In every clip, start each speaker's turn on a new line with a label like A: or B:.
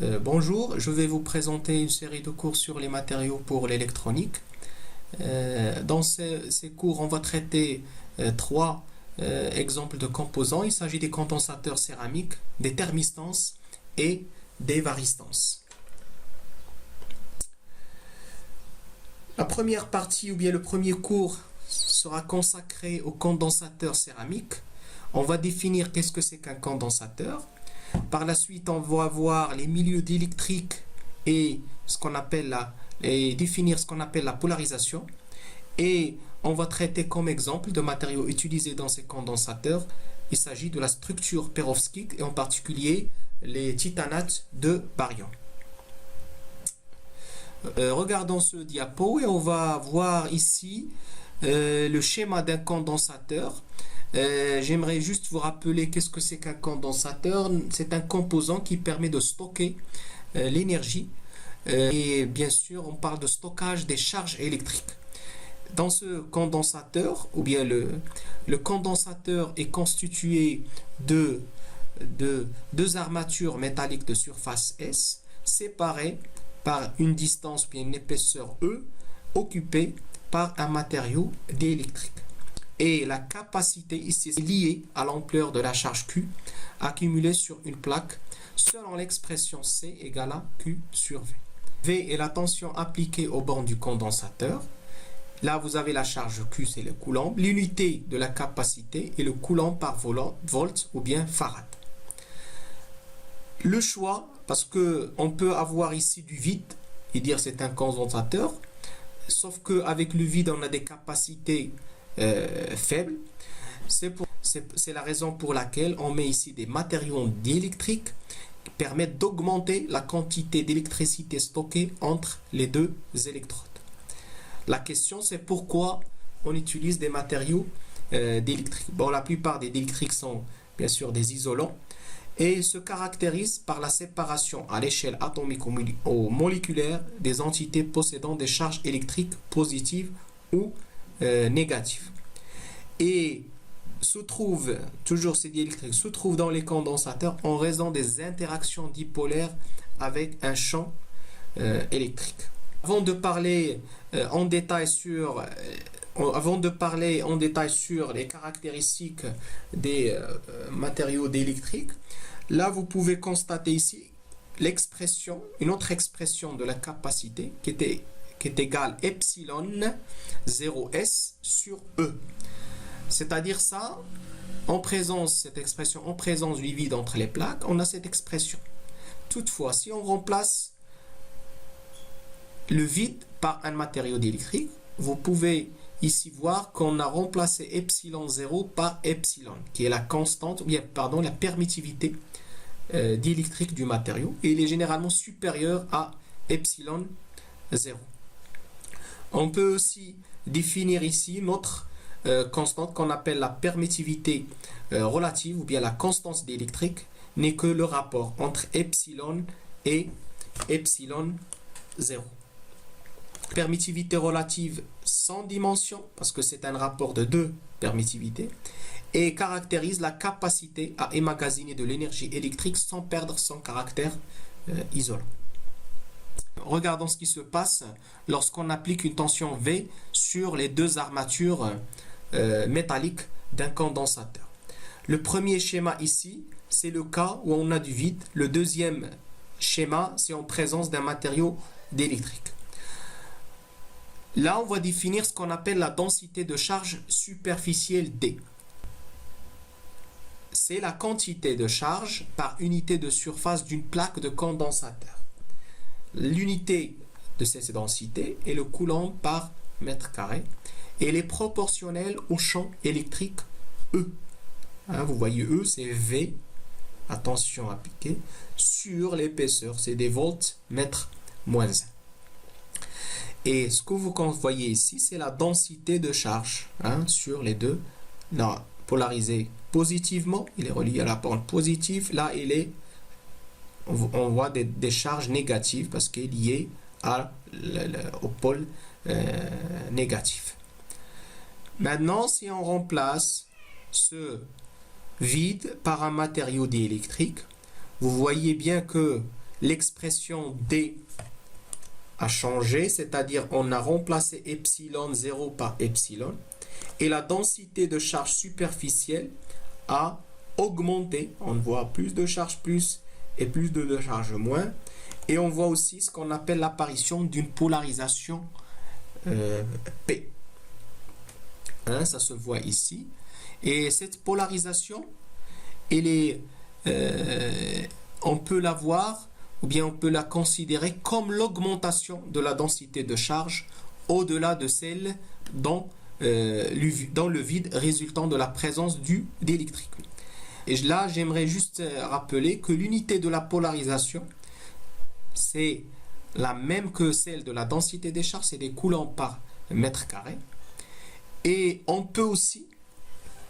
A: Bonjour, je vais vous présenter une série de cours sur les matériaux pour l'électronique. Dans ces cours, on va traiter trois exemples de composants. Il s'agit des condensateurs céramiques, des thermistances et des varistances. La première partie ou bien le premier cours sera consacré aux condensateurs céramiques. On va définir qu'est-ce que c'est qu'un condensateur. Par la suite, on va voir les milieux diélectriques et définir ce qu'on appelle la polarisation. Et on va traiter comme exemple de matériaux utilisés dans ces condensateurs. Il s'agit de la structure pérovskite et en particulier les titanates de barium. Regardons ce diapo et on va voir ici le schéma d'un condensateur. J'aimerais juste vous rappeler qu'est-ce que c'est qu'un condensateur. C'est un composant qui permet de stocker l'énergie et bien sûr on parle de stockage des charges électriques. Dans ce condensateur, ou bien le condensateur est constitué de deux armatures métalliques de surface S séparées par une distance, bien une épaisseur E, occupée par un matériau diélectrique. Et la capacité ici est liée à l'ampleur de la charge Q accumulée sur une plaque selon l'expression C égale à Q sur V. V est la tension appliquée aux bornes du condensateur. Là, vous avez la charge Q, c'est le coulomb. L'unité de la capacité est le coulomb par volt ou bien farad. Le choix, parce qu'on peut avoir ici du vide et dire c'est un condensateur, sauf qu'avec le vide, on a des capacités faibles. C'est la raison pour laquelle on met ici des matériaux diélectriques qui permettent d'augmenter la quantité d'électricité stockée entre les deux électrodes. La question, c'est pourquoi on utilise des matériaux diélectriques. Bon, la plupart des diélectriques sont bien sûr des isolants et se caractérisent par la séparation à l'échelle atomique ou moléculaire des entités possédant des charges électriques positives ou négatives. Et ces diélectriques se trouvent dans les condensateurs en raison des interactions dipolaires avec un champ électrique. Avant de parler en détail sur les caractéristiques des matériaux diélectriques, là vous pouvez constater ici une autre expression de la capacité qui est égale epsilon 0S sur E. C'est-à-dire ça, cette expression en présence du vide entre les plaques, on a cette expression. Toutefois, si on remplace le vide par un matériau diélectrique, vous pouvez ici voir qu'on a remplacé epsilon 0 par epsilon, qui est la constante, la permittivité diélectrique du matériau, et il est généralement supérieur à epsilon 0. On peut aussi définir ici notre constante qu'on appelle la permittivité relative, ou bien la constance diélectrique, n'est que le rapport entre epsilon et epsilon 0. Permittivité relative sans dimension, parce que c'est un rapport de deux permittivités, et caractérise la capacité à emmagasiner de l'énergie électrique sans perdre son caractère isolant. Regardons ce qui se passe lorsqu'on applique une tension V sur les deux armatures métalliques d'un condensateur. Le premier schéma ici, c'est le cas où on a du vide. Le deuxième schéma, c'est en présence d'un matériau diélectrique. Là, on va définir ce qu'on appelle la densité de charge superficielle D. C'est la quantité de charge par unité de surface d'une plaque de condensateur. L'unité de cette densité est le coulomb par mètre carré et elle est proportionnelle au champ électrique E. Vous voyez E, c'est V, attention appliquée, sur l'épaisseur, c'est des volts mètre moins 1. Et ce que vous voyez ici, c'est la densité de charge sur les deux. Là, polarisé positivement, il est relié à la pente positive. Là, on voit des charges négatives parce qu'il est lié au pôle négatif. Maintenant, si on remplace ce vide par un matériau diélectrique, vous voyez bien que l'expression D a changé, c'est-à-dire on a remplacé epsilon 0 par epsilon, et la densité de charge superficielle a augmenté. On voit plus de charge plus et plus de charge moins, et on voit aussi ce qu'on appelle l'apparition d'une polarisation P. Hein, ça se voit ici, et cette polarisation, elle est, on peut la voir ou bien on peut la considérer comme l'augmentation de la densité de charge au-delà de celle dans le vide résultant de la présence d'électrique. Et là, j'aimerais juste rappeler que l'unité de la polarisation, c'est la même que celle de la densité des charges, c'est des coulombs par mètre carré. Et on peut aussi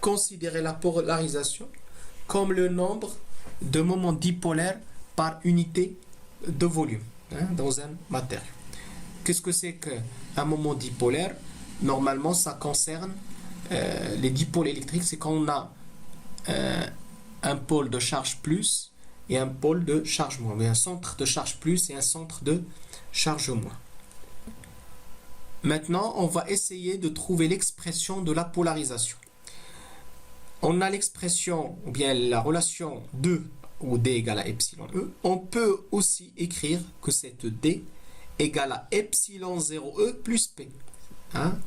A: considérer la polarisation comme le nombre de moments dipolaires par unité de volume, hein, dans un matériau. Qu'est-ce que c'est qu'un moment dipolaire? Normalement, ça concerne les dipôles électriques. C'est quand on a un pôle de charge plus et un pôle de charge moins, mais un centre de charge plus et un centre de charge moins. Maintenant, on va essayer de trouver l'expression de la polarisation. On a l'expression, ou bien la relation 2 où D égale à epsilon E. On peut aussi écrire que cette D égale à epsilon 0E plus P. Hein?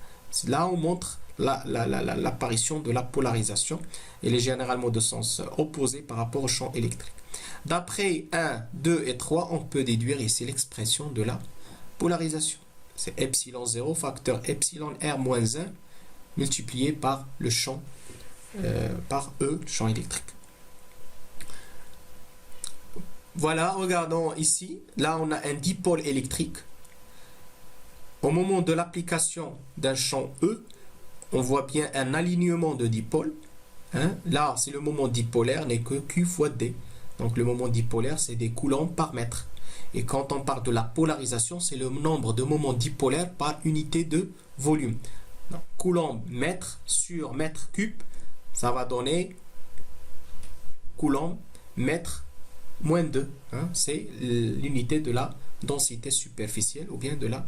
A: Là, on montre l'apparition de la polarisation. Elle est généralement de sens opposé par rapport au champ électrique. D'après 1, 2 et 3, on peut déduire ici l'expression de la polarisation. C'est epsilon 0 facteur epsilon R moins 1 multiplié par le champ, par E, le champ électrique. Voilà, regardons ici. Là, on a un dipôle électrique. Au moment de l'application d'un champ E, on voit bien un alignement de dipôles. Hein? Là, c'est le moment dipolaire n'est que Q fois D. Donc, le moment dipolaire, c'est des coulombs par mètre. Et quand on parle de la polarisation, c'est le nombre de moments dipolaires par unité de volume. Donc, coulomb mètre sur mètre cube, ça va donner coulomb mètre moins 2. Hein? C'est l'unité de la densité superficielle ou bien de la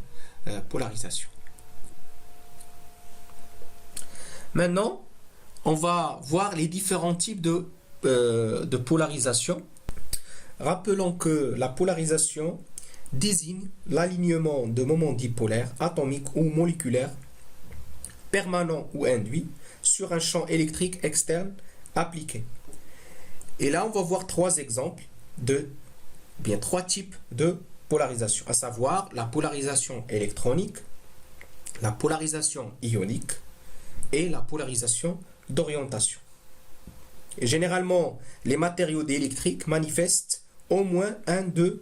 A: polarisation. Maintenant, on va voir les différents types de polarisation. Rappelons que la polarisation désigne l'alignement de moments dipolaires, atomiques ou moléculaires, permanents ou induits, sur un champ électrique externe appliqué. Et là, on va voir trois exemples trois types de polarisation, à savoir la polarisation électronique, la polarisation ionique et la polarisation d'orientation. Et généralement, les matériaux électriques manifestent au moins un de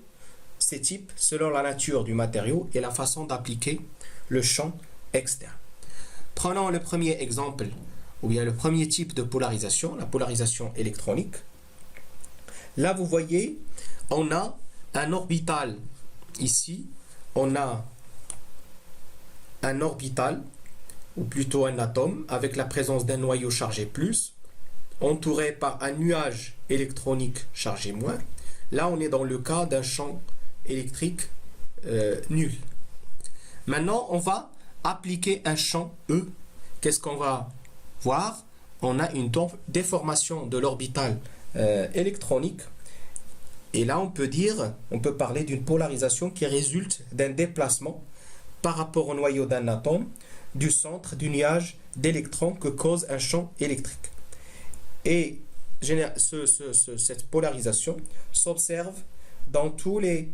A: ces types selon la nature du matériau et la façon d'appliquer le champ externe. Prenons le premier exemple, ou bien le premier type de polarisation, la polarisation électronique. Là, vous voyez, on a un orbital. Ici, on a un orbital, ou plutôt un atome, avec la présence d'un noyau chargé plus, entouré par un nuage électronique chargé moins. Là, on est dans le cas d'un champ électrique nul. Maintenant, on va appliquer un champ E. Qu'est-ce qu'on va voir? On a une déformation de l'orbital électronique. Et là, on peut parler d'une polarisation qui résulte d'un déplacement par rapport au noyau d'un atome du centre du nuage d'électrons que cause un champ électrique. Et cette polarisation s'observe dans tous les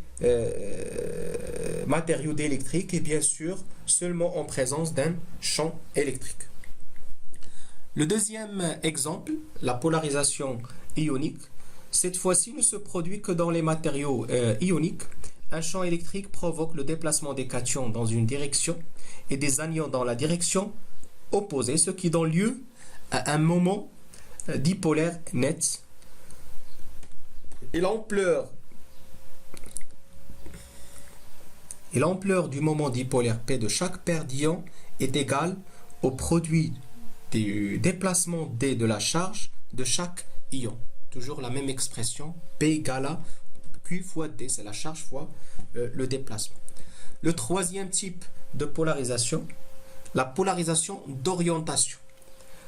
A: matériaux électriques et bien sûr seulement en présence d'un champ électrique. Le deuxième exemple, la polarisation ionique, cette fois-ci ne se produit que dans les matériaux ioniques. Un champ électrique provoque le déplacement des cations dans une direction et des anions dans la direction opposée, ce qui donne lieu à un moment dipolaire net. Et l'ampleur du moment dipolaire P de chaque paire d'ions est égale au produit du déplacement D de la charge de chaque ion. Toujours la même expression, P égale à Q fois D, c'est la charge fois le déplacement. Le troisième type de polarisation, la polarisation d'orientation.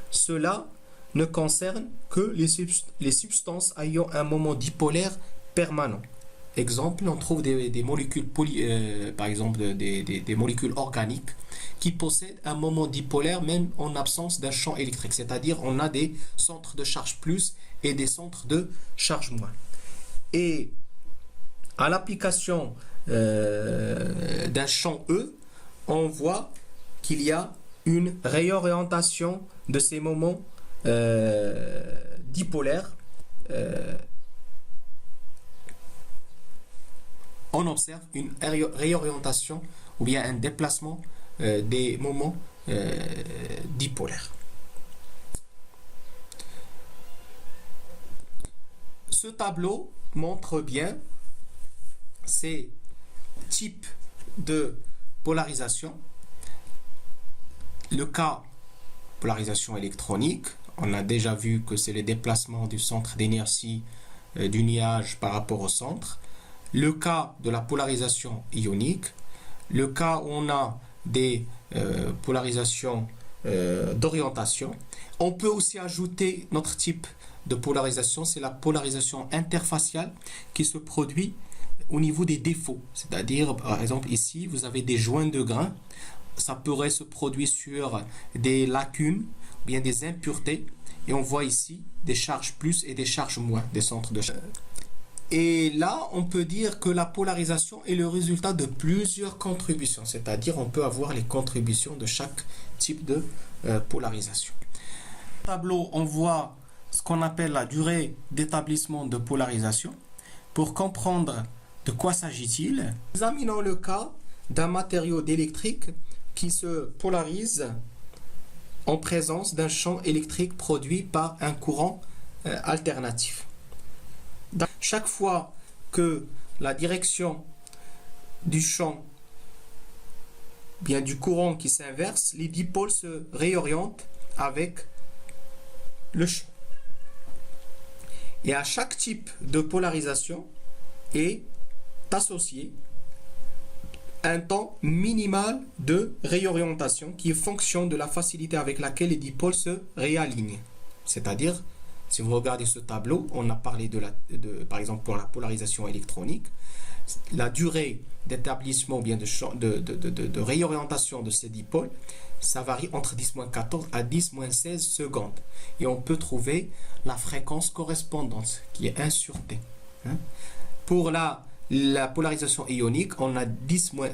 A: Cela ne concerne que les substances ayant un moment dipolaire permanent. Exemple, on trouve des molécules, par exemple des molécules organiques qui possèdent un moment dipolaire même en absence d'un champ électrique. C'est-à-dire on a des centres de charge plus et des centres de charge moins. Et à l'application d'un champ E, on voit qu'il y a une réorientation de ces moments dipolaires. On observe une réorientation ou bien un déplacement des moments dipolaires. Ce tableau montre bien ces types de polarisation. Le cas polarisation électronique, on a déjà vu que c'est le déplacement du centre d'inertie du nuage par rapport au centre. Le cas de la polarisation ionique, le cas où on a des polarisations d'orientation. On peut aussi ajouter notre type de polarisation, c'est la polarisation interfaciale qui se produit au niveau des défauts. C'est-à-dire, par exemple, ici, vous avez des joints de grains. Ça pourrait se produire sur des lacunes, ou bien des impuretés. Et on voit ici des charges plus et des charges moins, des centres de charge. Et là, on peut dire que la polarisation est le résultat de plusieurs contributions. C'est-à-dire, on peut avoir les contributions de chaque type de polarisation. Dans le tableau, on voit ce qu'on appelle la durée d'établissement de polarisation. Pour comprendre de quoi s'agit-il, examinons le cas d'un matériau d'électrique qui se polarise en présence d'un champ électrique produit par un courant alternatif. Chaque fois que la direction du champ, bien du courant qui s'inverse, les dipôles se réorientent avec le champ. Et à chaque type de polarisation est associé un temps minimal de réorientation qui est fonction de la facilité avec laquelle les dipôles se réalignent. C'est-à-dire, si vous regardez ce tableau, on a parlé par exemple pour la polarisation électronique, la durée d'établissement ou bien de réorientation de ces dipôles, ça varie entre 10-14 à 10-16 secondes. Et on peut trouver la fréquence correspondante qui est 1 sur T. Pour la polarisation ionique, on a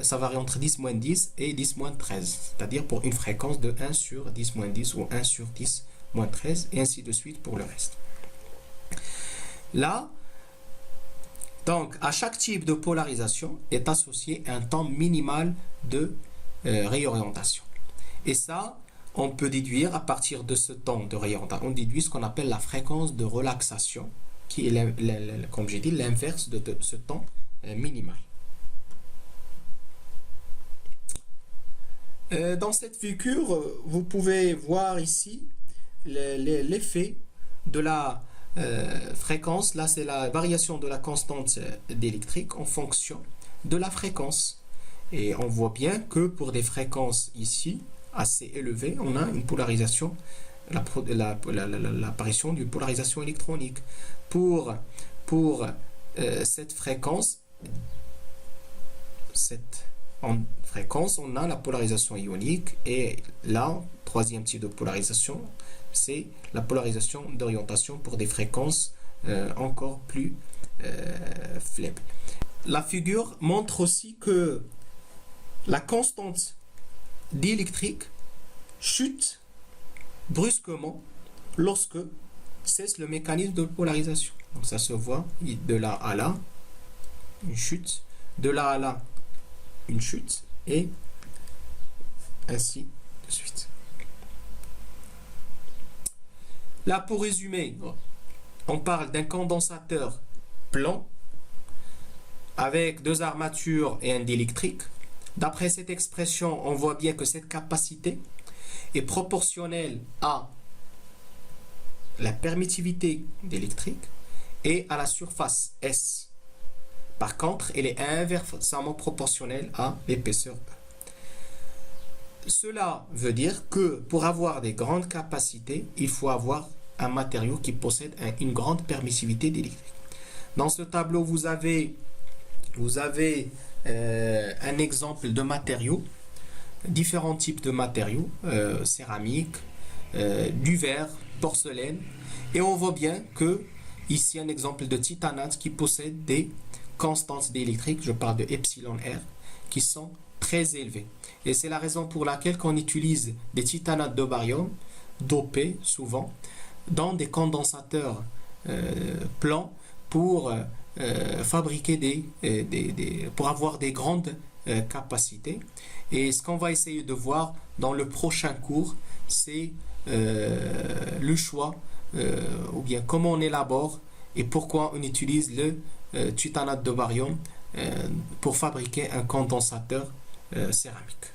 A: ça varie entre 10-10 et 10-13. C'est-à-dire pour une fréquence de 1 sur 10-10 ou 1 sur 10-13 et ainsi de suite pour le reste. Là, donc à chaque type de polarisation est associé un temps minimal de réorientation. Et ça, on peut déduire à partir de ce temps de réorientation, on déduit ce qu'on appelle la fréquence de relaxation, qui est, comme j'ai dit, l'inverse de ce temps minimal. Dans cette figure, vous pouvez voir ici l'effet de la fréquence. Là, c'est la variation de la constante d'électrique en fonction de la fréquence. Et on voit bien que pour des fréquences ici assez élevées, on a une polarisation, l'apparition d'une polarisation électronique. Pour cette fréquence, on a la polarisation ionique. Et là, troisième type de polarisation, c'est la polarisation d'orientation pour des fréquences encore plus faibles. La figure montre aussi que la constante d'électrique chute brusquement lorsque cesse le mécanisme de polarisation. Donc ça se voit de là à là, une chute, de là à là, une chute, et ainsi de suite. Là, pour résumer, on parle d'un condensateur plan avec deux armatures et un diélectrique. D'après cette expression, on voit bien que cette capacité est proportionnelle à la permittivité d'électrique et à la surface S. Par contre, elle est inversement proportionnelle à l'épaisseur E. Cela veut dire que pour avoir des grandes capacités, il faut avoir un matériau qui possède une grande permissivité d'électrique. Dans ce tableau, vous avez un exemple de matériaux, différents types de matériaux, céramique, du verre, porcelaine, et on voit bien que ici un exemple de titanate qui possède des constantes d'électrique, je parle de epsilon R, qui sont très élevées. Et c'est la raison pour laquelle on utilise des titanates de barium, dopés souvent, dans des condensateurs plans pour fabriquer pour avoir des grandes capacités. Et ce qu'on va essayer de voir dans le prochain cours, c'est le choix ou bien comment on élabore et pourquoi on utilise le titanate de barium pour fabriquer un condensateur céramique.